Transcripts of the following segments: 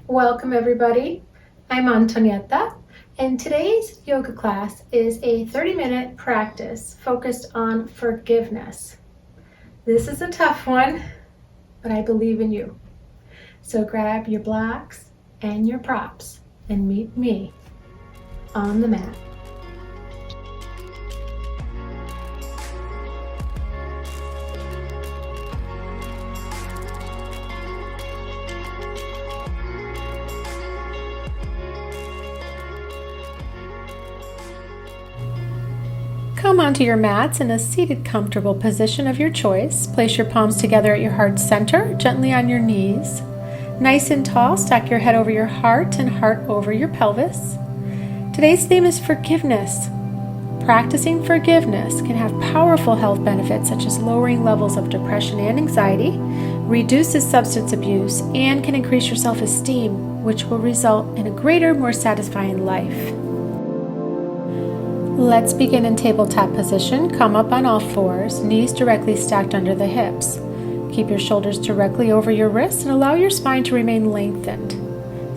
Welcome everybody. I'm Antonietta, and today's yoga class is a 30-minute practice focused on forgiveness. This is a tough one, but I believe in you. So grab your blocks and your props and meet me on the mat. Come onto your mats in a seated, comfortable position of your choice. Place your palms together at your heart center, gently on your knees. Nice and tall, stack your head over your heart and heart over your pelvis. Today's theme is forgiveness. Practicing forgiveness can have powerful health benefits such as lowering levels of depression and anxiety, reduces substance abuse, and can increase your self-esteem, which will result in a greater, more satisfying life. Let's begin in tabletop position. Come up on all fours, knees directly stacked under the hips. Keep your shoulders directly over your wrists and allow your spine to remain lengthened.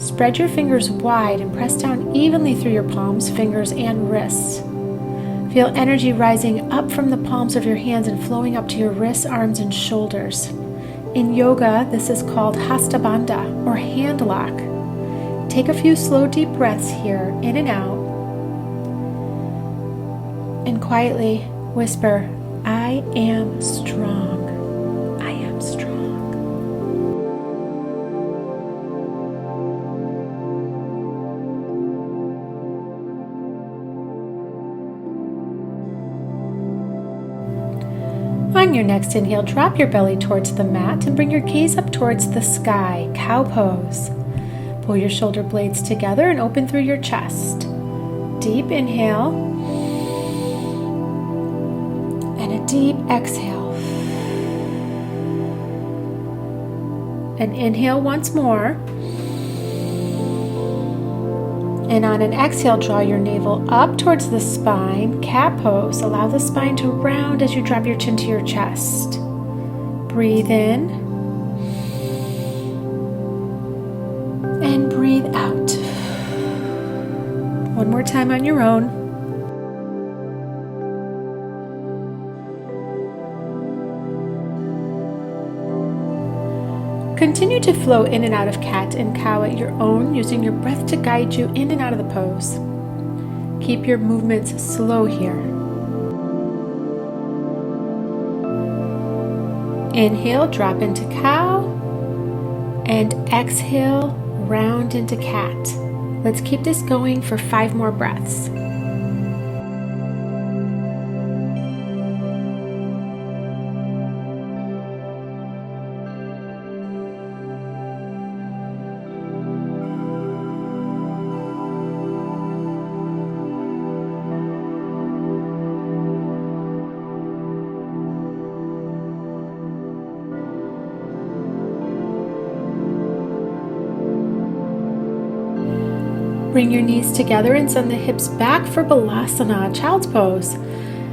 Spread your fingers wide and press down evenly through your palms, fingers, and wrists. Feel energy rising up from the palms of your hands and flowing up to your wrists, arms, and shoulders. In yoga, this is called Hasta Bandha, or hand lock. Take a few slow, deep breaths here, in and out. And quietly whisper, I am strong. I am strong. On your next inhale, drop your belly towards the mat and bring your gaze up towards the sky, cow pose. Pull your shoulder blades together and open through your chest. Deep inhale. Deep exhale. And inhale once more. And on an exhale, draw your navel up towards the spine, cat pose. Allow the spine to round as you drop your chin to your chest. Breathe in. And breathe out. One more time on your own. Continue to flow in and out of cat and cow at your own, using your breath to guide you in and out of the pose. Keep your movements slow here. Inhale, drop into cow, and exhale, round into cat. Let's keep this going for 5 more breaths. Bring your knees together and send the hips back for Balasana, child's pose.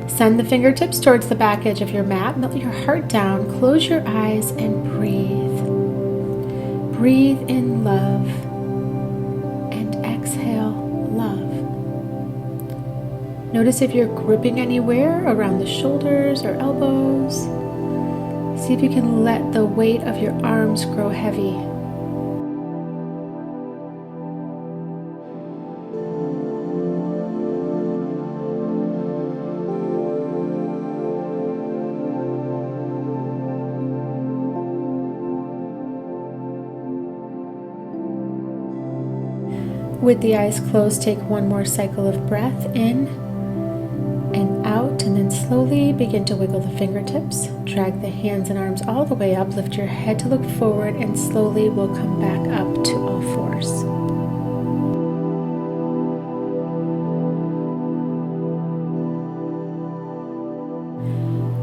Send the fingertips towards the back edge of your mat. Melt your heart down. Close your eyes and breathe. Breathe in love. And exhale love. Notice if you're gripping anywhere around the shoulders or elbows. See if you can let the weight of your arms grow heavy. With the eyes closed, take one more cycle of breath in and out, and then slowly begin to wiggle the fingertips. Drag the hands and arms all the way up. Lift your head to look forward, and slowly we'll come back up to all fours.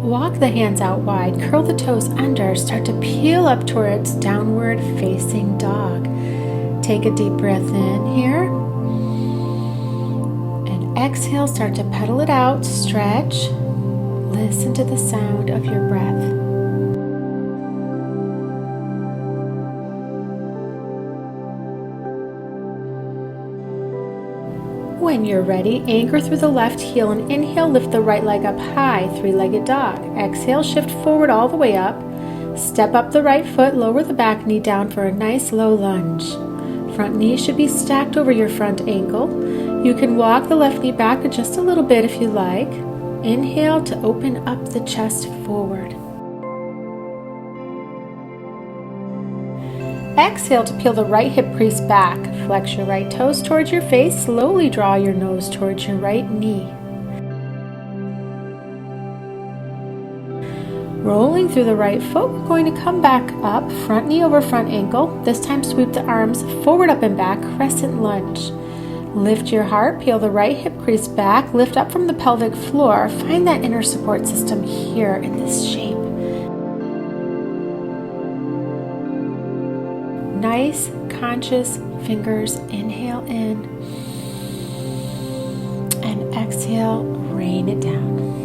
Walk the hands out wide, curl the toes under, start to peel up towards downward facing dog. Take a deep breath in here. And exhale, start to pedal it out, stretch. Listen to the sound of your breath. When you're ready, anchor through the left heel and inhale, lift the right leg up high, three-legged dog. Exhale, shift forward all the way up. Step up the right foot, lower the back knee down for a nice low lunge. Front knee should be stacked over your front ankle. You can walk the left knee back just a little bit if you like. Inhale to open up the chest forward. Exhale to peel the right hip crease back. Flex your right toes towards your face. Slowly draw your nose towards your right knee. Rolling through the right foot, we're going to come back up, front knee over front ankle. This time sweep the arms forward, up and back, crescent lunge. Lift your heart, peel the right hip crease back, lift up from the pelvic floor. Find that inner support system here in this shape. Nice, conscious fingers. Inhale in and exhale, rain it down.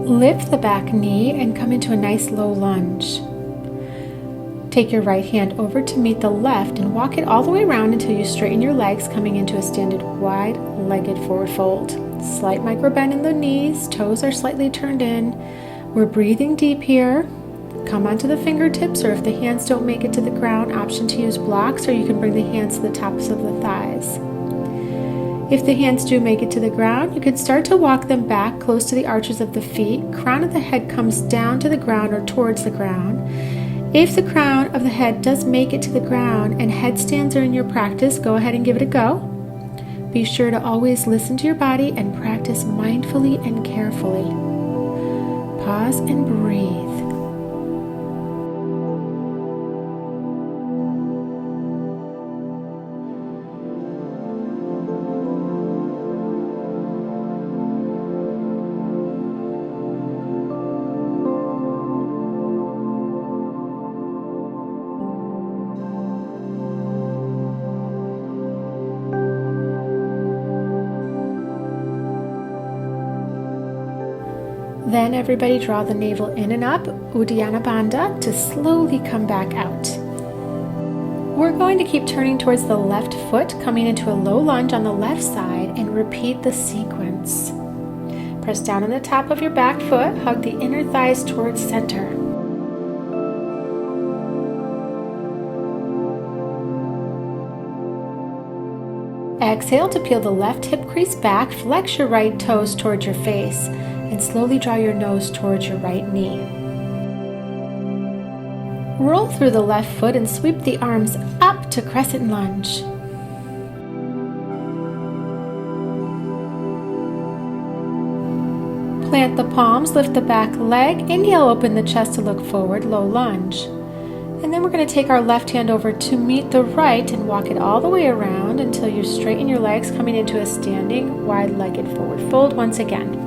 Lift the back knee and come into a nice low lunge. Take your right hand over to meet the left and walk it all the way around until you straighten your legs, coming into a standard wide-legged forward fold. Slight micro bend in the knees, toes are slightly turned in. We're breathing deep here. Come onto the fingertips, or if the hands don't make it to the ground, option to use blocks, or you can bring the hands to the tops of the thighs. If the hands do make it to the ground, you can start to walk them back close to the arches of the feet. Crown of the head comes down to the ground or towards the ground. If the crown of the head does make it to the ground and headstands are in your practice, go ahead and give it a go. Be sure to always listen to your body and practice mindfully and carefully. Pause and breathe. Then everybody draw the navel in and up, Uddiyana Bandha, to slowly come back out. We're going to keep turning towards the left foot, coming into a low lunge on the left side, and repeat the sequence. Press down on the top of your back foot, hug the inner thighs towards center. Exhale to peel the left hip crease back, flex your right toes towards your face, and slowly draw your nose towards your right knee. Roll through the left foot and sweep the arms up to crescent lunge. Plant the palms, lift the back leg, inhale, open the chest to look forward, low lunge. And then we're going to take our left hand over to meet the right and walk it all the way around until you straighten your legs, coming into a standing wide-legged forward fold once again.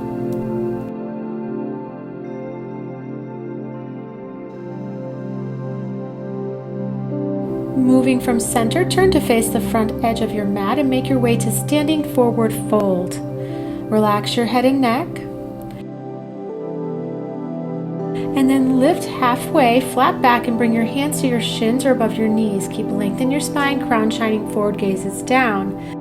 Moving from center, turn to face the front edge of your mat and make your way to standing forward fold. Relax your head and neck. And then lift halfway, flat back, and bring your hands to your shins or above your knees. Keep length in your spine, crown shining forward, gaze is down.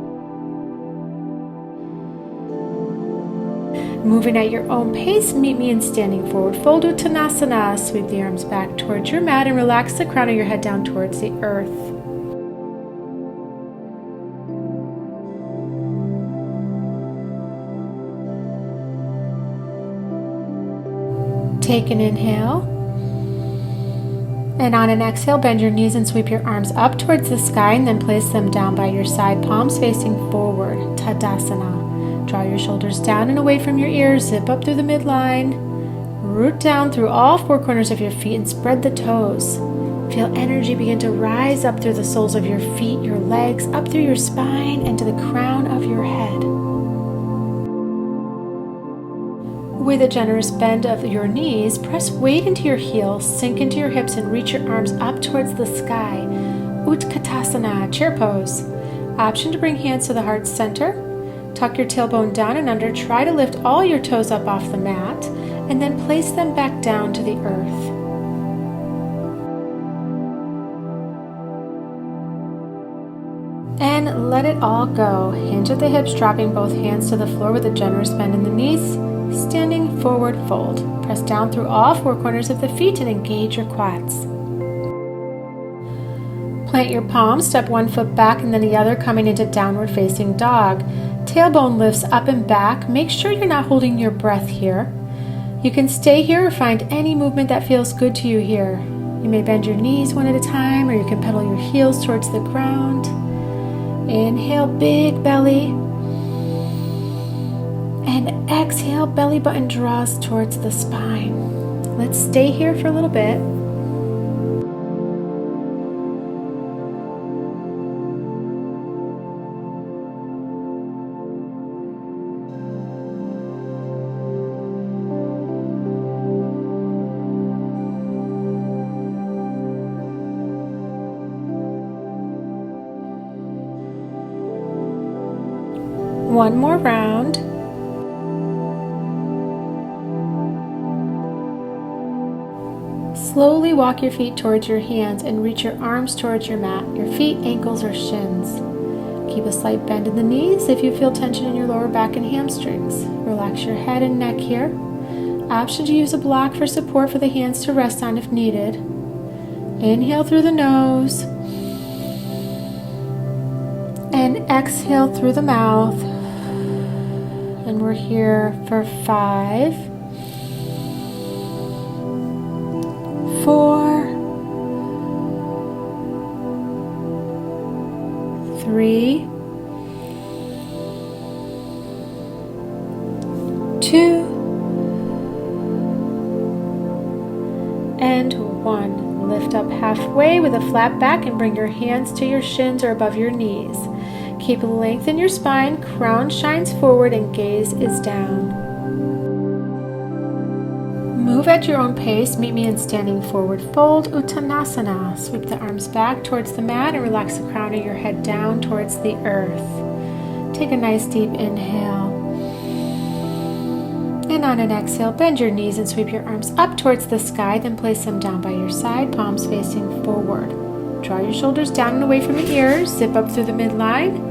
Moving at your own pace, meet me in standing forward fold, Uttanasana. Sweep the arms back towards your mat and relax the crown of your head down towards the earth. Take an inhale. And on an exhale, bend your knees and sweep your arms up towards the sky, and then place them down by your side, palms facing forward, Tadasana. Draw your shoulders down and away from your ears, zip up through the midline, root down through all four corners of your feet and spread the toes. Feel energy begin to rise up through the soles of your feet, your legs, up through your spine and to the crown of your head. With a generous bend of your knees, press weight into your heels, sink into your hips and reach your arms up towards the sky. Utkatasana, chair pose. Option to bring hands to the heart center. Tuck your tailbone down and under. Try to lift all your toes up off the mat and then place them back down to the earth. And let it all go. Hinge at the hips, dropping both hands to the floor with a generous bend in the knees. Standing forward fold. Press down through all four corners of the feet and engage your quads. Plant your palms, step one foot back and then the other, coming into downward facing dog. Tailbone lifts up and back. Make sure you're not holding your breath here. You can stay here or find any movement that feels good to you here. You may bend your knees one at a time, or you can pedal your heels towards the ground. Inhale, big belly. And exhale, belly button draws towards the spine. Let's stay here for a little bit. One more round. Slowly walk your feet towards your hands and reach your arms towards your mat, your feet, ankles, or shins. Keep a slight bend in the knees if you feel tension in your lower back and hamstrings. Relax your head and neck here. Option to use a block for support for the hands to rest on if needed. Inhale through the nose. And exhale through the mouth. And we're here for 5, 4, 3, 2, and 1. Lift up halfway with a flat back and bring your hands to your shins or above your knees. Keep length in your spine, crown shines forward and gaze is down. Move at your own pace. Meet me in standing forward fold, Uttanasana. Sweep the arms back towards the mat and relax the crown of your head down towards the earth. Take a nice deep inhale. And on an exhale, bend your knees and sweep your arms up towards the sky, then place them down by your side, palms facing forward. Draw your shoulders down and away from the ears, zip up through the midline.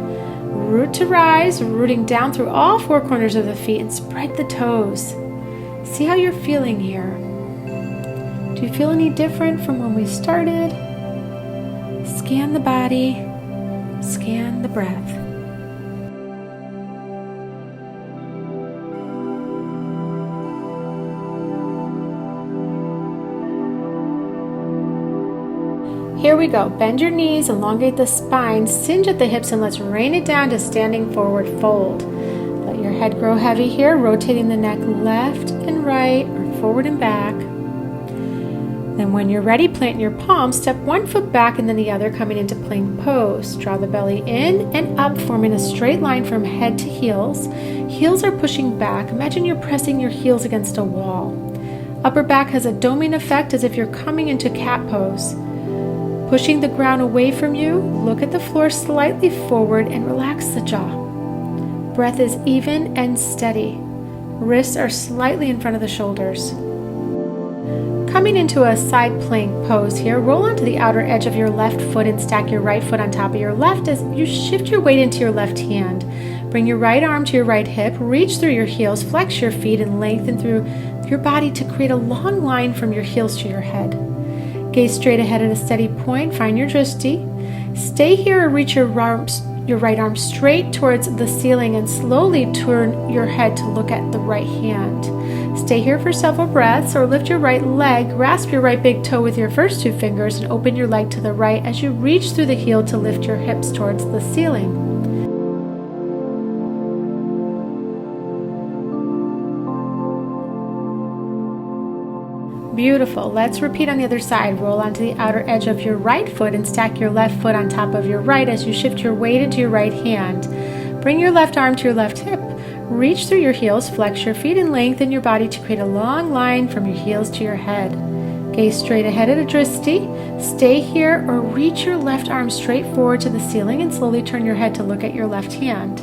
Root to rise, rooting down through all four corners of the feet and spread the toes. See how you're feeling here. Do you feel any different from when we started? Scan the body, scan the breath. Here we go. Bend your knees, elongate the spine, cinch at the hips, and let's rain it down to standing forward fold. Let your head grow heavy here, rotating the neck left and right or forward and back. Then when you're ready, plant your palms, step one foot back and then the other, coming into plank pose. Draw the belly in and up, forming a straight line from head to heels. Heels are pushing back. Imagine you're pressing your heels against a wall. Upper back has a doming effect as if you're coming into cat pose. Pushing the ground away from you, look at the floor slightly forward and relax the jaw. Breath is even and steady. Wrists are slightly in front of the shoulders. Coming into a side plank pose here, roll onto the outer edge of your left foot and stack your right foot on top of your left as you shift your weight into your left hand. Bring your right arm to your right hip, reach through your heels, flex your feet and lengthen through your body to create a long line from your heels to your head. Gaze straight ahead at a steady point, find your drishti. Stay here or reach your right arm straight towards the ceiling and slowly turn your head to look at the right hand. Stay here for several breaths or lift your right leg, grasp your right big toe with your first two fingers and open your leg to the right as you reach through the heel to lift your hips towards the ceiling. Beautiful. Let's repeat on the other side. Roll onto the outer edge of your right foot and stack your left foot on top of your right as you shift your weight into your right hand. Bring your left arm to your left hip. Reach through your heels, flex your feet and lengthen your body to create a long line from your heels to your head. Gaze straight ahead at a drishti. Stay here or reach your left arm straight forward to the ceiling and slowly turn your head to look at your left hand.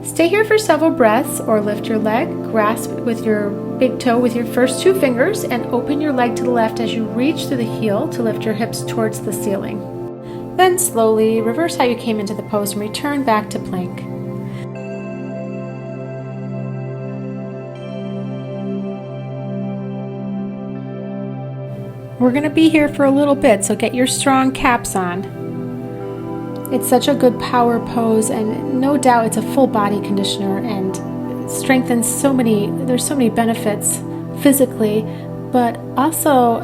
Stay here for several breaths or lift your leg, grasp with your big toe with your first two fingers and open your leg to the left as you reach through the heel to lift your hips towards the ceiling. Then slowly reverse how you came into the pose and return back to plank. We're going to be here for a little bit, so get your strong caps on. It's such a good power pose, and no doubt it's a full body conditioner and strengthens there's so many benefits physically, but also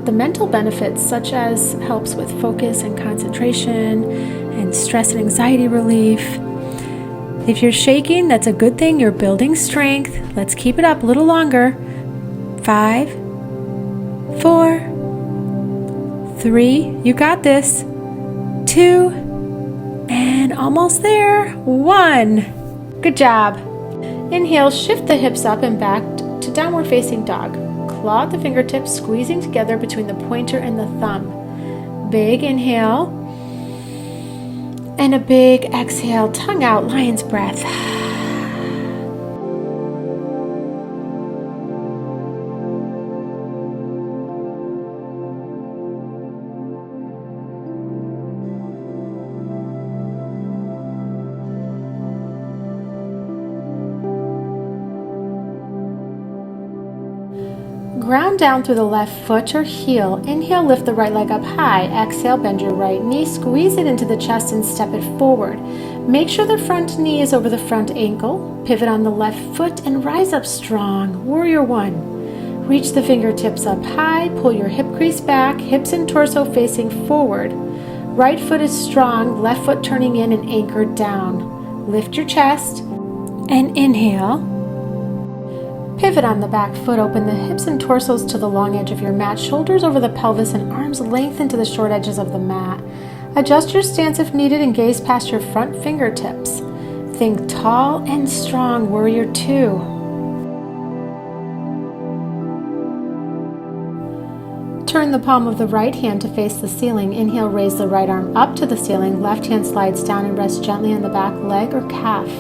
the mental benefits, such as helps with focus and concentration and stress and anxiety relief. If you're shaking, that's a good thing. You're building strength. Let's keep it up a little longer. 5, 4, 3, you got this. 2, and almost there. 1. Good job. Inhale, shift the hips up and back to downward facing dog. Claw at the fingertips, squeezing together between the pointer and the thumb. Big inhale. And a big exhale, tongue out, lion's breath. Ground down through the left foot or heel. Inhale, lift the right leg up high. Exhale, bend your right knee, squeeze it into the chest and step it forward. Make sure the front knee is over the front ankle. Pivot on the left foot and rise up strong. Warrior 1. Reach the fingertips up high. Pull your hip crease back, hips and torso facing forward. Right foot is strong, left foot turning in and anchored down. Lift your chest and inhale. Pivot on the back foot, open the hips and torsos to the long edge of your mat, shoulders over the pelvis and arms lengthen to the short edges of the mat. Adjust your stance if needed and gaze past your front fingertips. Think tall and strong, warrior 2. Turn the palm of the right hand to face the ceiling. Inhale, raise the right arm up to the ceiling. Left hand slides down and rests gently on the back leg or calf.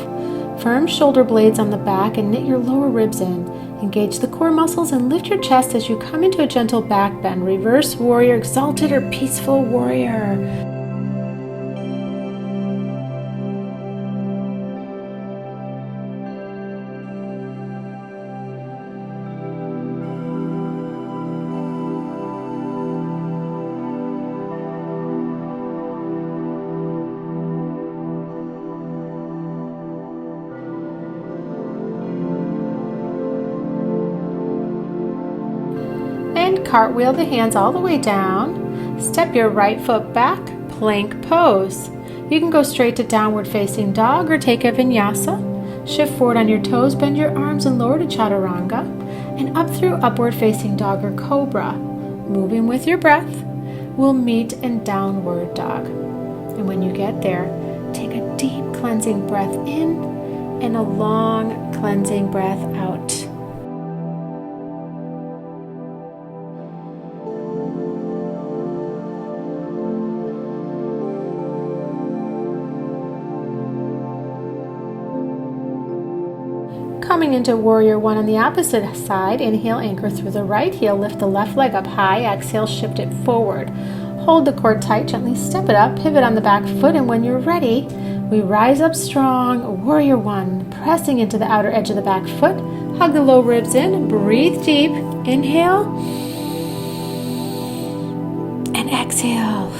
Firm shoulder blades on the back and knit your lower ribs in. Engage the core muscles and lift your chest as you come into a gentle back bend. Reverse warrior, exalted or peaceful warrior. Cartwheel the hands all the way down. Step your right foot back, plank pose. You can go straight to downward facing dog or take a vinyasa. Shift forward on your toes, bend your arms and lower to chaturanga, and up through upward facing dog or cobra. Moving with your breath, we'll meet in downward dog. And when you get there, take a deep cleansing breath in and a long cleansing breath out. Coming into warrior 1 on the opposite side, inhale, anchor through the right heel, lift the left leg up high, exhale, shift it forward. Hold the core tight, gently step it up, pivot on the back foot, and when you're ready, we rise up strong, warrior 1, pressing into the outer edge of the back foot, hug the low ribs in, breathe deep, inhale, and exhale.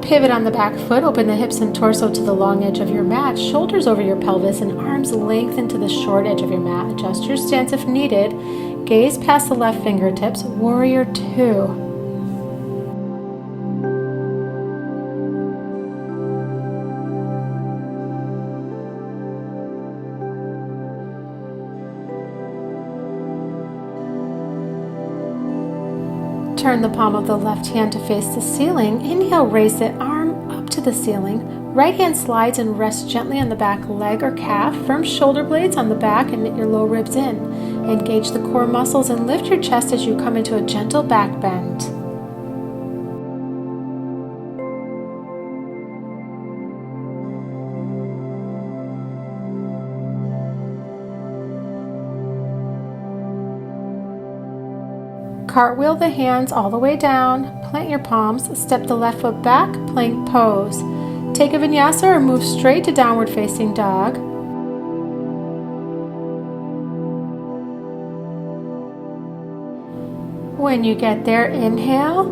Pivot on the back foot, open the hips and torso to the long edge of your mat, shoulders over your pelvis and arms lengthen to the short edge of your mat. Adjust your stance if needed. Gaze past the left fingertips, warrior 2. Turn the palm of the left hand to face the ceiling. Inhale, raise the arm up to the ceiling. Right hand slides and rests gently on the back leg or calf. Firm shoulder blades on the back and knit your low ribs in. Engage the core muscles and lift your chest as you come into a gentle back bend. Cartwheel the hands all the way down, plant your palms, step the left foot back, plank pose. Take a vinyasa or move straight to downward facing dog. When you get there, inhale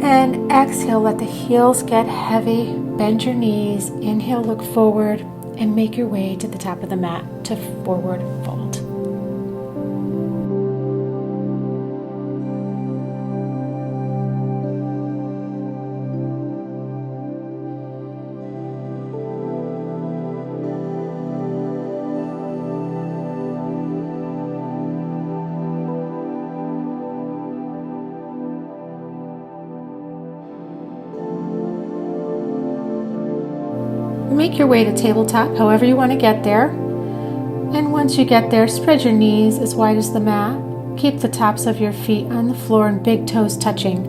and exhale, let the heels get heavy, bend your knees, inhale, look forward, and make your way to the top of the mat to forward fold. Make your way to tabletop, however you want to get there. And once you get there, spread your knees as wide as the mat. Keep the tops of your feet on the floor and big toes touching.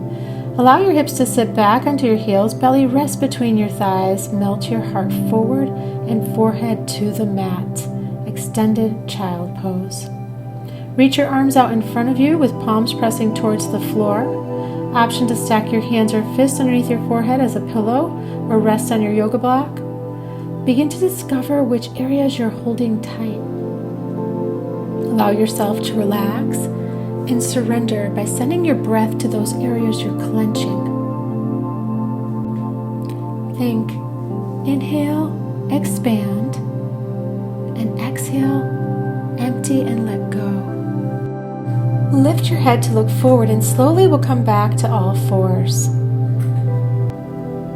Allow your hips to sit back onto your heels, belly rest between your thighs, melt your heart forward and forehead to the mat. Extended child pose. Reach your arms out in front of you with palms pressing towards the floor. Option to stack your hands or fists underneath your forehead as a pillow or rest on your yoga block. Begin to discover which areas you're holding tight. Allow yourself to relax and surrender by sending your breath to those areas you're clenching. Think, inhale, expand, and exhale, empty and let go. Lift your head to look forward and slowly we'll come back to all fours.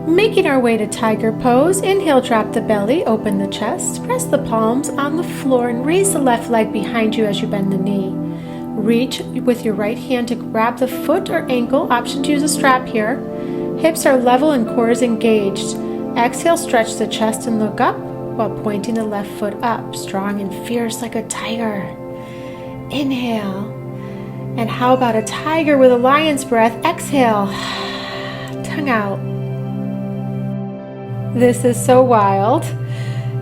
Making our way to tiger pose, inhale, drop the belly, open the chest, press the palms on the floor and raise the left leg behind you as you bend the knee. Reach with your right hand to grab the foot or ankle, option to use a strap here. Hips are level and core is engaged. Exhale, stretch the chest and look up while pointing the left foot up, strong and fierce like a tiger. Inhale. And how about a tiger with a lion's breath? Exhale, tongue out. This is so wild.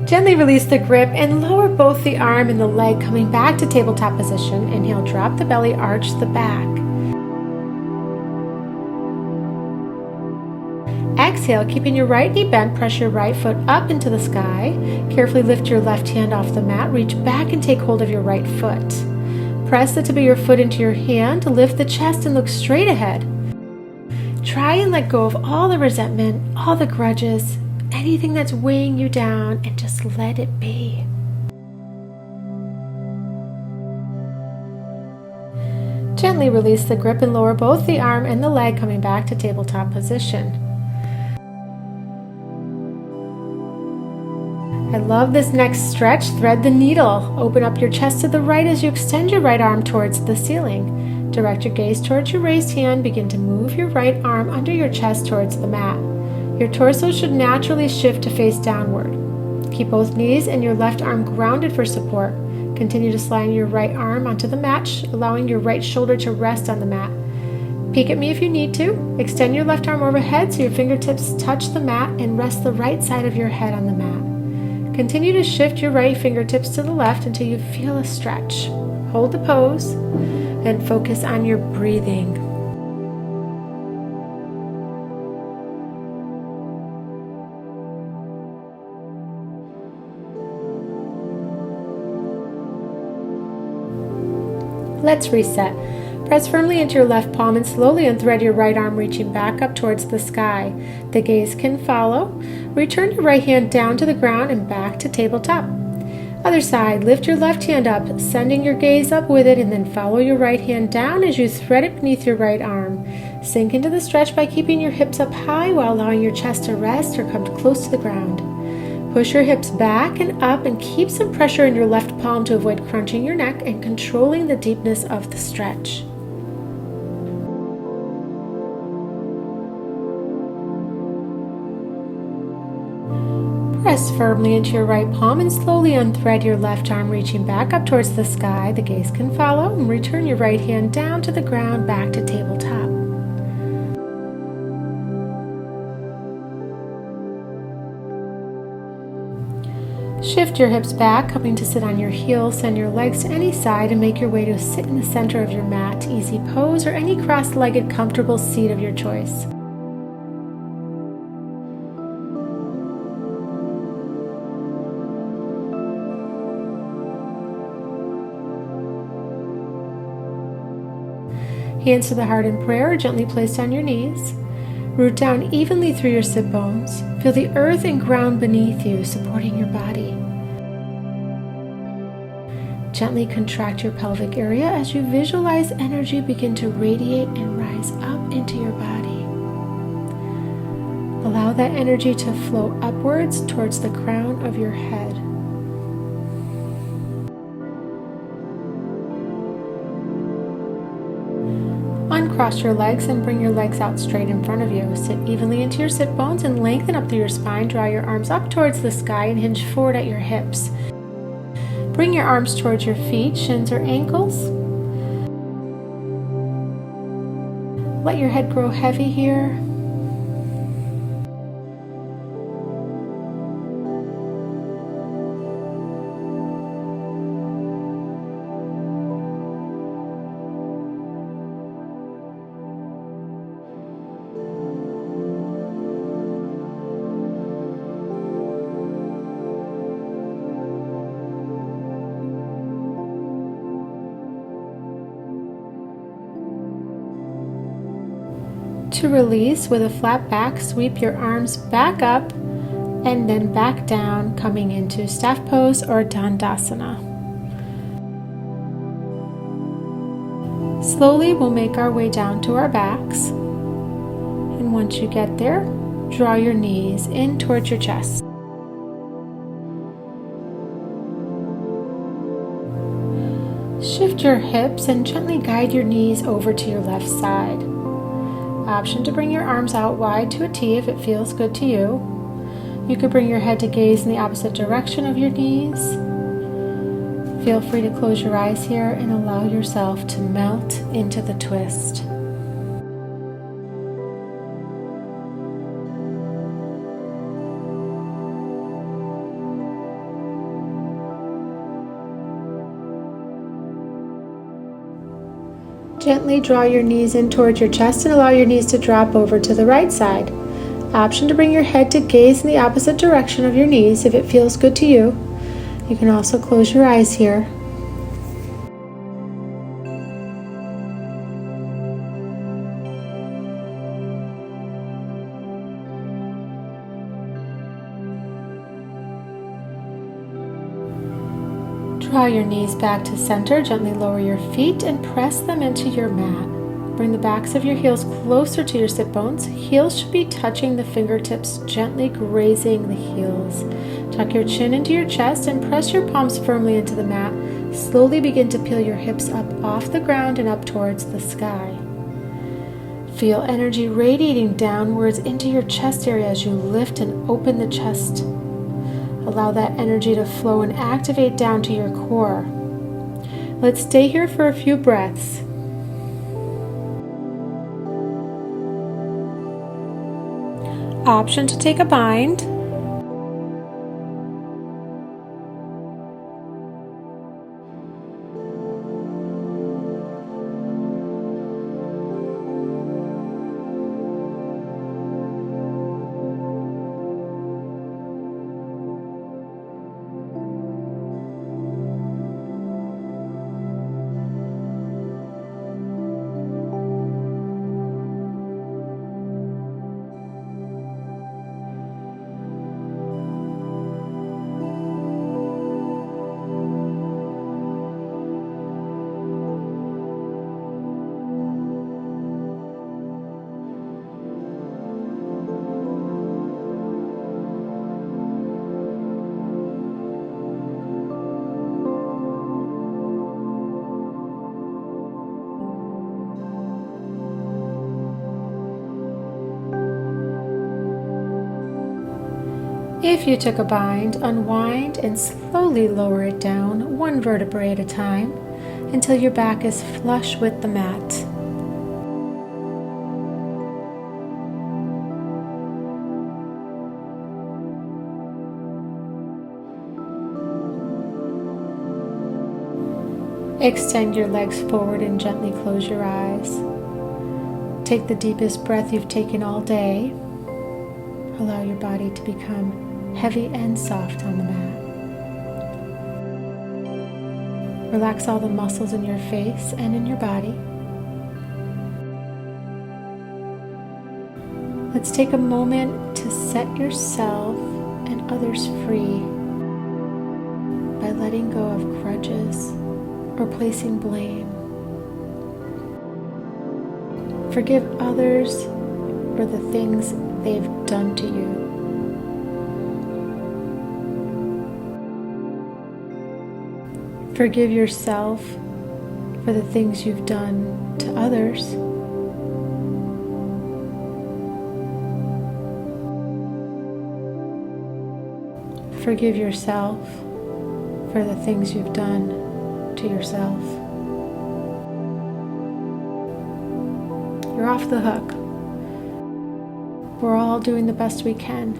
Gently release the grip and lower both the arm and the leg, coming back to tabletop position. Inhale, drop the belly, arch the back. Exhale, keeping your right knee bent, press your right foot up into the sky. Carefully lift your left hand off the mat, reach back and take hold of your right foot. Press the tip of your foot into your hand, lift the chest and look straight ahead. Try and let go of all the resentment, all the grudges, anything that's weighing you down, and just let it be. Gently release the grip and lower both the arm and the leg, coming back to tabletop position. I love this next stretch. Thread the needle. Open up your chest to the right as you extend your right arm towards the ceiling. Direct your gaze towards your raised hand. Begin to move your right arm under your chest towards the mat. Your torso should naturally shift to face downward. Keep both knees and your left arm grounded for support. Continue to slide your right arm onto the mat, allowing your right shoulder to rest on the mat. Peek at me if you need to. Extend your left arm overhead so your fingertips touch the mat and rest the right side of your head on the mat. Continue to shift your right fingertips to the left until you feel a stretch. Hold the pose and focus on your breathing. Let's reset. Press firmly into your left palm and slowly unthread your right arm, reaching back up towards the sky. The gaze can follow. Return your right hand down to the ground and back to tabletop. Other side, lift your left hand up, sending your gaze up with it, and then follow your right hand down as you thread it beneath your right arm. Sink into the stretch by keeping your hips up high while allowing your chest to rest or come close to the ground. Push your hips back and up and keep some pressure in your left palm to avoid crunching your neck and controlling the deepness of the stretch. Press firmly into your right palm and slowly unthread your left arm, reaching back up towards the sky. The gaze can follow, and return your right hand down to the ground, back to tabletop. Shift your hips back, coming to sit on your heels. Send your legs to any side and make your way to sit in the center of your mat, easy pose, or any cross-legged comfortable seat of your choice. Hands to the heart in prayer, gently placed on your knees. Root down evenly through your sit bones. Feel the earth and ground beneath you, supporting your body. Gently contract your pelvic area as you visualize energy begin to radiate and rise up into your body. Allow that energy to flow upwards towards the crown of your head. Uncross your legs and bring your legs out straight in front of you. Sit evenly into your sit bones and lengthen up through your spine. Draw your arms up towards the sky and hinge forward at your hips. Bring your arms towards your feet, shins or ankles. Let your head grow heavy here. To release, with a flat back, sweep your arms back up and then back down, coming into staff pose or Dandasana. Slowly, we'll make our way down to our backs. And once you get there, draw your knees in towards your chest. Shift your hips and gently guide your knees over to your left side. Option to bring your arms out wide to a T if it feels good to you. You could bring your head to gaze in the opposite direction of your knees. Feel free to close your eyes here and allow yourself to melt into the twist. Gently draw your knees in towards your chest and allow your knees to drop over to the right side. Option to bring your head to gaze in the opposite direction of your knees if it feels good to you. You can also close your eyes here. Draw your knees back to center, gently lower your feet and press them into your mat. Bring the backs of your heels closer to your sit bones. Heels should be touching the fingertips, gently grazing the heels. Tuck your chin into your chest and press your palms firmly into the mat. Slowly begin to peel your hips up off the ground and up towards the sky. Feel energy radiating downwards into your chest area as you lift and open the chest. Allow that energy to flow and activate down to your core. Let's stay here for a few breaths. Option to take a bind. If you took a bind, unwind and slowly lower it down, one vertebrae at a time, until your back is flush with the mat. Extend your legs forward and gently close your eyes. Take the deepest breath you've taken all day. Allow your body to become heavy and soft on the mat. Relax all the muscles in your face and in your body. Let's take a moment to set yourself and others free by letting go of grudges or placing blame. Forgive others for the things they've done to you. Forgive yourself for the things you've done to others. Forgive yourself for the things you've done to yourself. You're off the hook. We're all doing the best we can.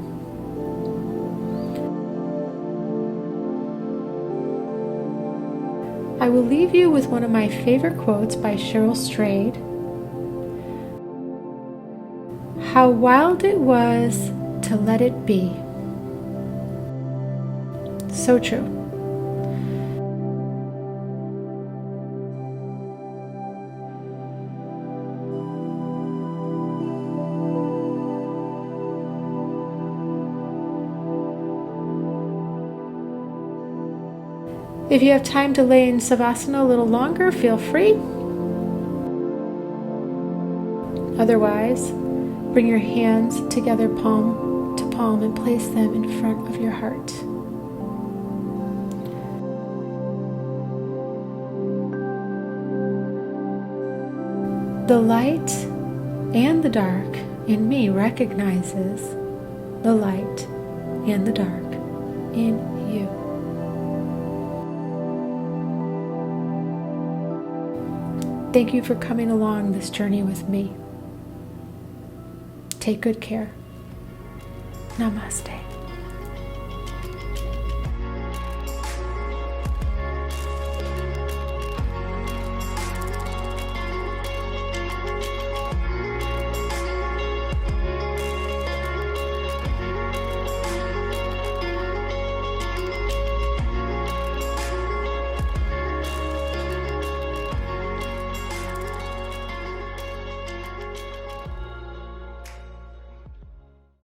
I will leave you with one of my favorite quotes by Cheryl Strayed. How wild it was to let it be. So true. If you have time to lay in Savasana a little longer, feel free. Otherwise, bring your hands together palm to palm and place them in front of your heart. The light and the dark in me recognizes the light and the dark in you. Thank you for coming along this journey with me. Take good care. Namaste.